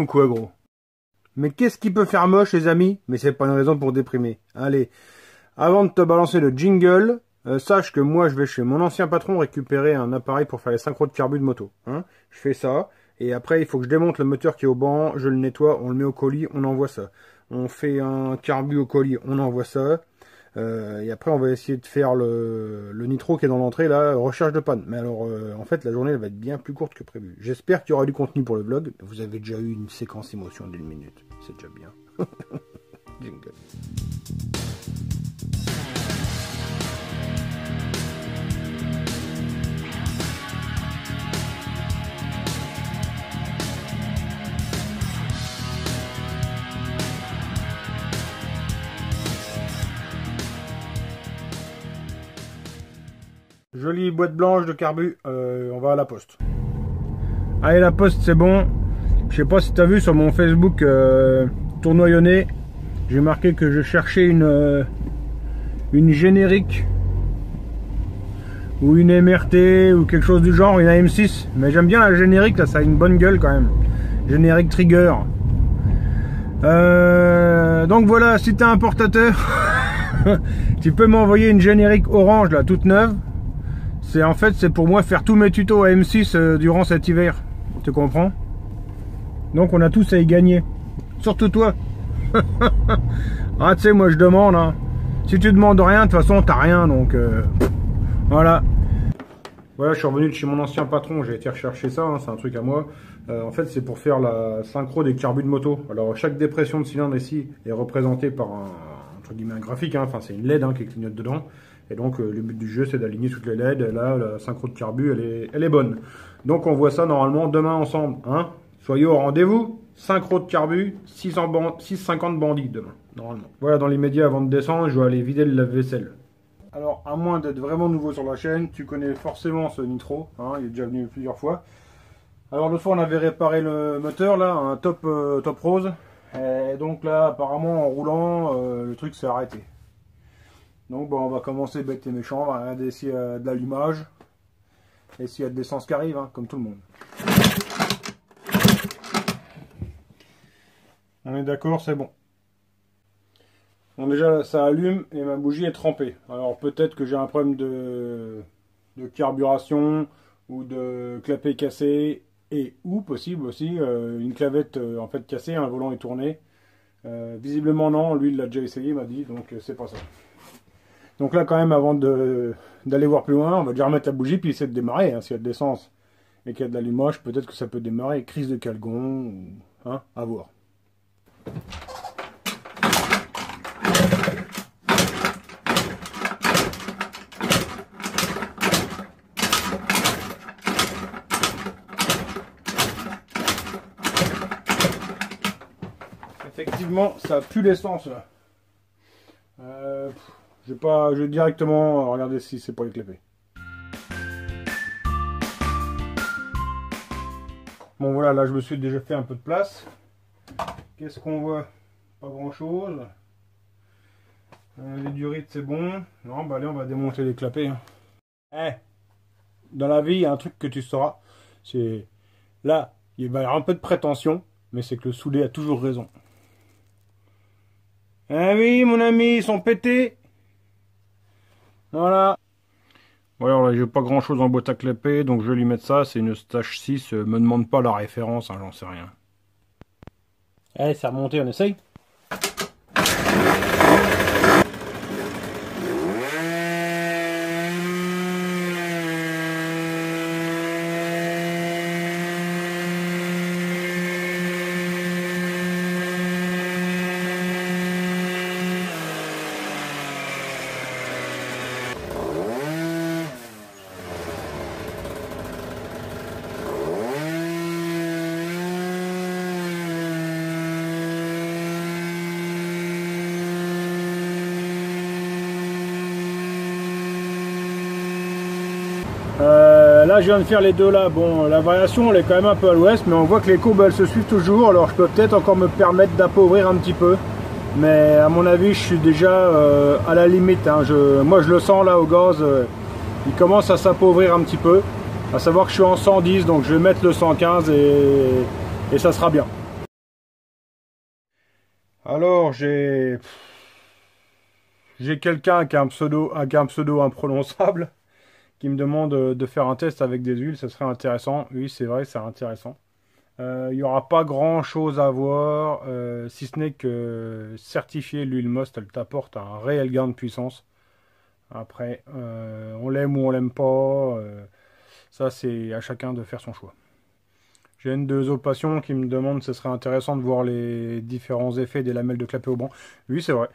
quoi, gros? Mais qu'est-ce qui peut faire moche, les amis? Mais c'est pas une raison pour déprimer. Allez, avant de te balancer le jingle, sache que moi, je vais chez mon ancien patron récupérer un appareil pour faire les synchros de carbu de moto. Hein, je fais ça, et après, il faut que je démonte le moteur qui est au banc, je le nettoie, on le met au colis, on envoie ça. On fait un carbu au colis, on envoie ça. Et après, on va essayer de faire le nitro qui est dans l'entrée, là, recherche de panne. Mais alors, en fait, la journée, elle va être bien plus courte que prévu. J'espère qu'il y aura du contenu pour le vlog. Vous avez déjà eu une séquence émotion d'1 minute. C'est déjà bien. Jingle. Jolie boîte blanche de carbu, on va à la poste. Allez, la poste c'est bon. Je sais pas si tu as vu sur mon Facebook tournoyonné, j'ai marqué que je cherchais une générique ou une MRT ou quelque chose du genre, une AM6. Mais j'aime bien la générique, là ça a une bonne gueule quand même. Générique Trigger. Donc voilà, si tu as un portateur, tu peux m'envoyer une générique orange là, toute neuve. En fait, c'est pour moi faire tous mes tutos à M6 durant cet hiver. Tu comprends? Donc on a tous à y gagner. Surtout toi. Ah, tu sais, moi je demande. Hein. Si tu demandes rien, de toute façon, t'as rien. Donc voilà. Voilà, je suis revenu de chez mon ancien patron. J'ai été rechercher ça. Hein, c'est un truc à moi. En fait, c'est pour faire la synchro des carbus de moto. Alors, chaque dépression de cylindre ici est représentée par entre guillemets, un graphique. Hein. Enfin, c'est une LED hein, qui clignote dedans. Et donc le but du jeu c'est d'aligner toutes les LED, et là la synchro de carbu elle est bonne. Donc on voit ça normalement demain ensemble. Hein, soyez au rendez-vous, synchro de carbu, 650 bandits demain, normalement. Voilà, dans l'immédiat avant de descendre, je vais aller vider le lave-vaisselle. Alors à moins d'être vraiment nouveau sur la chaîne, tu connais forcément ce nitro, hein, il est déjà venu plusieurs fois. Alors l'autre fois on avait réparé le moteur là, un top rose. Et donc là apparemment en roulant, le truc s'est arrêté. Donc bon, on va commencer bête et méchant, on va regarder s'il y a de l'allumage et s'il y a de l'essence qui arrive, hein, comme tout le monde. On est d'accord, c'est bon. Bon déjà ça allume et ma bougie est trempée. Alors peut-être que j'ai un problème de carburation ou de clapet cassé et ou possible aussi une clavette en fait cassée, un volant est tourné. Visiblement non, lui il l'a déjà essayé, il m'a dit, donc c'est pas ça. Donc là, quand même, avant d'aller voir plus loin, on va déjà remettre la bougie puis essayer de démarrer. Hein, s'il y a de l'essence et qu'il y a de l'allumage, peut-être que ça peut démarrer. Crise de calgon, ou, hein, à voir. Effectivement, ça pue l'essence là. Je vais directement regarder si c'est pas éclapé. Bon voilà, là je me suis déjà fait un peu de place. Qu'est-ce qu'on voit? Pas grand chose. Les durites c'est bon. Non, bah allez, on va démonter les clapets. Hein. Hey, dans la vie, il y a un truc que tu sauras. C'est là, il va y avoir un peu de prétention, mais c'est que le soudé a toujours raison. Ah oui, mon ami, ils sont pétés. Voilà. Bon alors là, j'ai pas grand chose en boîte à clapper, donc je vais lui mettre ça. C'est une Stache 6. Me demande pas la référence, hein, j'en sais rien. Eh, c'est remonté, on essaye. Là je viens de faire les deux là, bon la variation elle est quand même un peu à l'ouest, mais on voit que les courbes elles se suivent toujours, alors je peux peut-être encore me permettre d'appauvrir un petit peu, mais à mon avis je suis déjà à la limite, hein. Moi je le sens là au gaz, il commence à s'appauvrir un petit peu, à savoir que je suis en 110, donc je vais mettre le 115 et ça sera bien. Alors, j'ai quelqu'un qui a un pseudo imprononçable qui me demande de faire un test avec des huiles, ce serait intéressant. Oui, c'est vrai, c'est intéressant. Il n'y aura pas grand chose à voir, si ce n'est que certifier l'huile Most, elle t'apporte un réel gain de puissance. Après, on l'aime ou on l'aime pas, ça c'est à chacun de faire son choix. J'ai une de Passion qui me demande si ce serait intéressant de voir les différents effets des lamelles de clapet au banc. Oui, c'est vrai.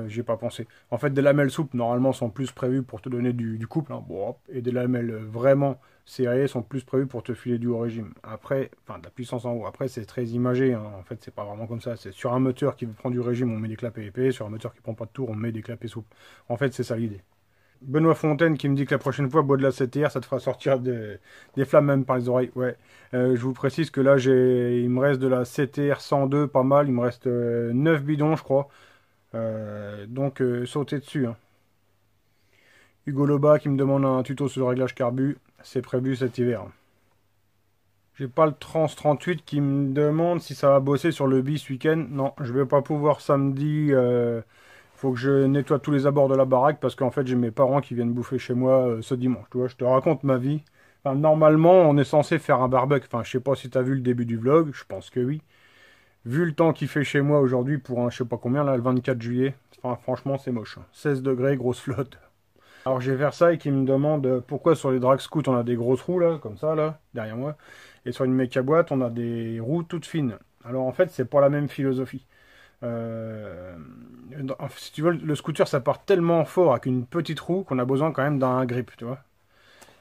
J'y ai pas pensé. En fait, des lamelles souples, normalement, sont plus prévues pour te donner du couple. Hein. Bon, hop. Et des lamelles vraiment serrées sont plus prévues pour te filer du haut régime. Après, enfin, de la puissance en haut. Après, c'est très imagé. Hein. En fait, c'est pas vraiment comme ça. C'est sur un moteur qui prend du régime, on met des clapets épais. Sur un moteur qui prend pas de tour, on met des clapets souples. En fait, c'est ça l'idée. Benoît Fontaine qui me dit que la prochaine fois, bois de la CTR, ça te fera sortir des flammes même par les oreilles. Ouais. Je vous précise que là, il me reste de la CTR 102, pas mal. Il me reste 9 bidons, je crois. Donc, sautez dessus. Hein. Hugo Loba qui me demande un tuto sur le réglage carbu. C'est prévu cet hiver. J'ai pas le Trans 38 qui me demande si ça va bosser sur le bis ce week-end. Non, je vais pas pouvoir samedi. Faut que je nettoie tous les abords de la baraque parce qu'en fait j'ai mes parents qui viennent bouffer chez moi ce dimanche. Tu vois, je te raconte ma vie. Enfin, normalement, on est censé faire un barbecue. Enfin, je sais pas si tu as vu le début du vlog. Je pense que oui. Vu le temps qu'il fait chez moi aujourd'hui pour un je sais pas combien, là, le 24 juillet. Enfin, franchement, c'est moche. 16 degrés, grosse flotte. Alors j'ai Versailles qui me demande pourquoi sur les drag scouts on a des grosses roues là, comme ça là, derrière moi. Et sur une méca boîte on a des roues toutes fines. Alors en fait, c'est pas la même philosophie. Si tu veux, le scooter ça part tellement fort avec une petite roue qu'on a besoin quand même d'un grip, tu vois.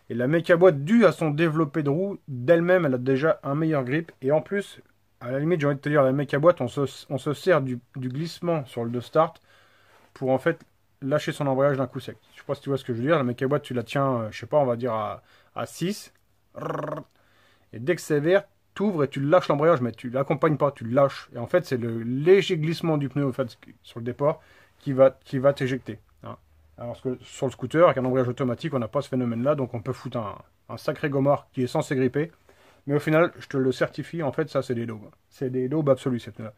Et la méca boîte, due à son développé de roue, d'elle-même, elle a déjà un meilleur grip. Et en plus, à la limite, j'ai envie de te dire, la méca boîte, on se sert du glissement sur le de start pour en fait lâcher son embrayage d'un coup sec. Je sais pas si tu vois ce que je veux dire. La méca boîte, tu la tiens, je sais pas, on va dire à 6. Et dès que c'est vert, tu ouvres et tu lâches l'embrayage, mais tu l'accompagnes pas, tu le lâches. Et en fait, c'est le léger glissement du pneu en fait, sur le départ qui va t'éjecter. Hein. Alors que sur le scooter, avec un embrayage automatique, on n'a pas ce phénomène-là, donc on peut foutre un sacré gommard qui est censé gripper. Mais au final, je te le certifie, en fait, ça c'est des daubes. C'est des daubes absolues, ces pneus-là.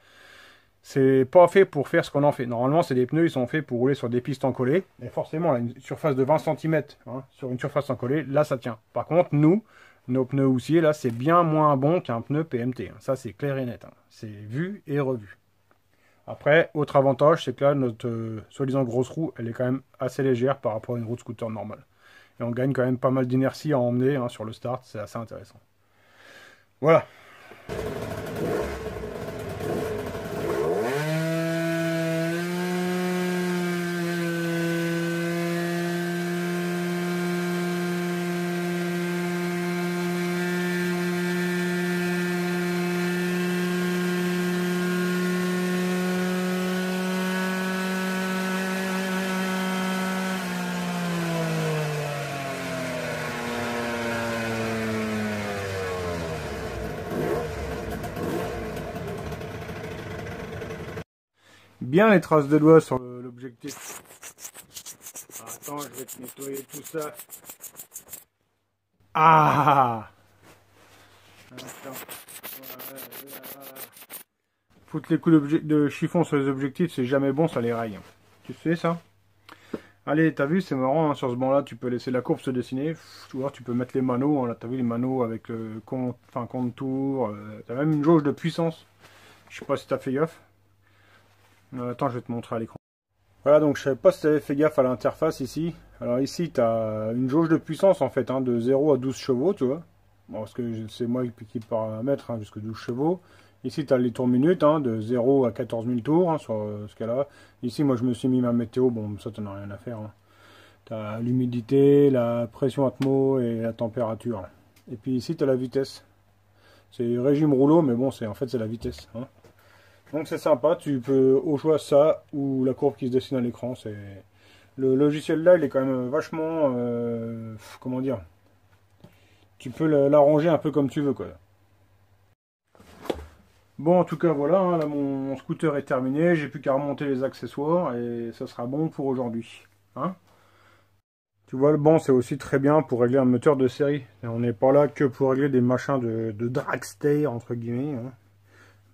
C'est pas fait pour faire ce qu'on en fait. Normalement, c'est des pneus, ils sont faits pour rouler sur des pistes encollées. Et forcément, là, une surface de 20 cm hein, sur une surface encollée, là, ça tient. Par contre, nous, nos pneus houssiers, là, c'est bien moins bon qu'un pneu PMT. Hein. Ça, c'est clair et net. Hein. C'est vu et revu. Après, autre avantage, c'est que là, notre soi-disant grosse roue, elle est quand même assez légère par rapport à une roue de scooter normale. Et on gagne quand même pas mal d'inertie à emmener hein, sur le start. C'est assez intéressant. Voilà. Bien les traces de doigts sur l'objectif. Attends, je vais te nettoyer tout ça. Ah! Attends. Voilà. Foutre les coups de chiffon sur les objectifs, c'est jamais bon, ça les raille. Tu sais ça? Allez, t'as vu, c'est marrant, hein, sur ce banc-là, tu peux laisser la courbe se dessiner. Tu vois, tu peux mettre les manos. Hein, là, t'as vu les manos avec le contour. T'as même une jauge de puissance. Je sais pas si t'as fait gaffe. Attends, je vais te montrer à l'écran. Voilà, donc je savais pas si tu avais fait gaffe à l'interface ici. Alors ici, tu as une jauge de puissance en fait, hein, de 0 à 12 chevaux, tu vois. Bon, parce que c'est moi qui paramètre hein, jusqu'à 12 chevaux. Ici, tu as les tours minutes, hein, de 0 à 14 000 tours hein, sur ce cas-là. Ici, moi, je me suis mis ma météo. Bon, ça, tu n'en as rien à faire. Hein. Tu as l'humidité, la pression atmo et la température. Et puis ici, tu as la vitesse. C'est régime rouleau, mais bon, en fait, c'est la vitesse. Hein. Donc c'est sympa, tu peux au choix ça ou la courbe qui se dessine à l'écran. Le logiciel là, il est quand même vachement, comment dire, tu peux l'arranger un peu comme tu veux quoi. Bon en tout cas voilà, hein, là mon scooter est terminé, j'ai plus qu'à remonter les accessoires et ça sera bon pour aujourd'hui. Hein, tu vois le banc c'est aussi très bien pour régler un moteur de série. Et on n'est pas là que pour régler des machins de dragster entre guillemets. Hein.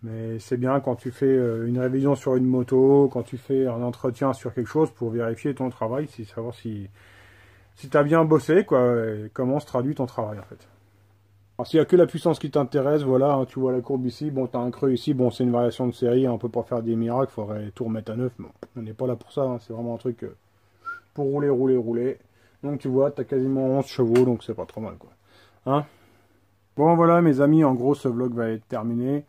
Mais c'est bien quand tu fais une révision sur une moto, quand tu fais un entretien sur quelque chose pour vérifier ton travail, savoir si tu as bien bossé, quoi, et comment se traduit ton travail en fait. Alors s'il n'y a que la puissance qui t'intéresse, voilà, hein, tu vois la courbe ici, bon, tu as un creux ici, bon, c'est une variation de série, hein, on peut pas faire des miracles, il faudrait tout remettre à neuf, bon, on n'est pas là pour ça, hein, c'est vraiment un truc pour rouler, rouler, rouler. Donc tu vois, tu as quasiment 11 chevaux, donc c'est pas trop mal, quoi. Hein? Bon voilà mes amis, en gros ce vlog va être terminé.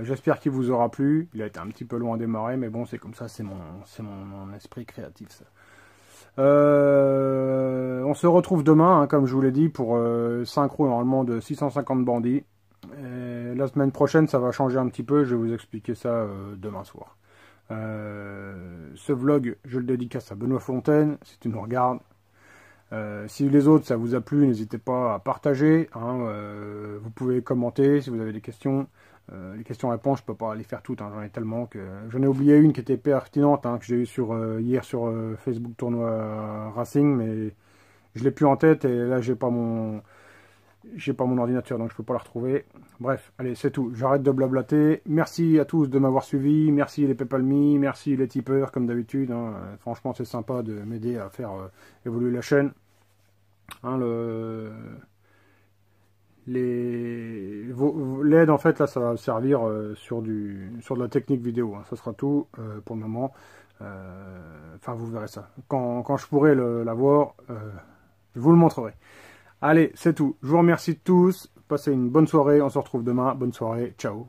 J'espère qu'il vous aura plu. Il a été un petit peu long à démarrer, mais bon c'est comme ça, c'est mon esprit créatif ça. On se retrouve demain, hein, comme je vous l'ai dit, pour synchro normalement de 650 bandits. Et la semaine prochaine ça va changer un petit peu, je vais vous expliquer ça demain soir. Ce vlog, je le dédicace à Benoît Fontaine, si tu nous regardes. Si les autres ça vous a plu, n'hésitez pas à partager, hein, vous pouvez commenter si vous avez des questions. Les questions-réponses, je peux pas les faire toutes, hein, j'en ai tellement que j'en ai oublié une qui était pertinente, hein, que j'ai eu hier sur Facebook Tournoi Racing, mais je l'ai plus en tête et là j'ai pas mon ordinateur donc je peux pas la retrouver. Bref, allez c'est tout, j'arrête de blablater. Merci à tous de m'avoir suivi, merci les PayPal Me, merci les tipeurs comme d'habitude, hein. Franchement c'est sympa de m'aider à faire évoluer la chaîne. Hein, l'aide en fait là ça va servir sur de la technique vidéo, hein. Ça sera tout pour le moment. Enfin vous verrez ça quand je pourrai l'avoir, je vous le montrerai. Allez c'est tout, je vous remercie tous, passez une bonne soirée, on se retrouve demain, bonne soirée, ciao.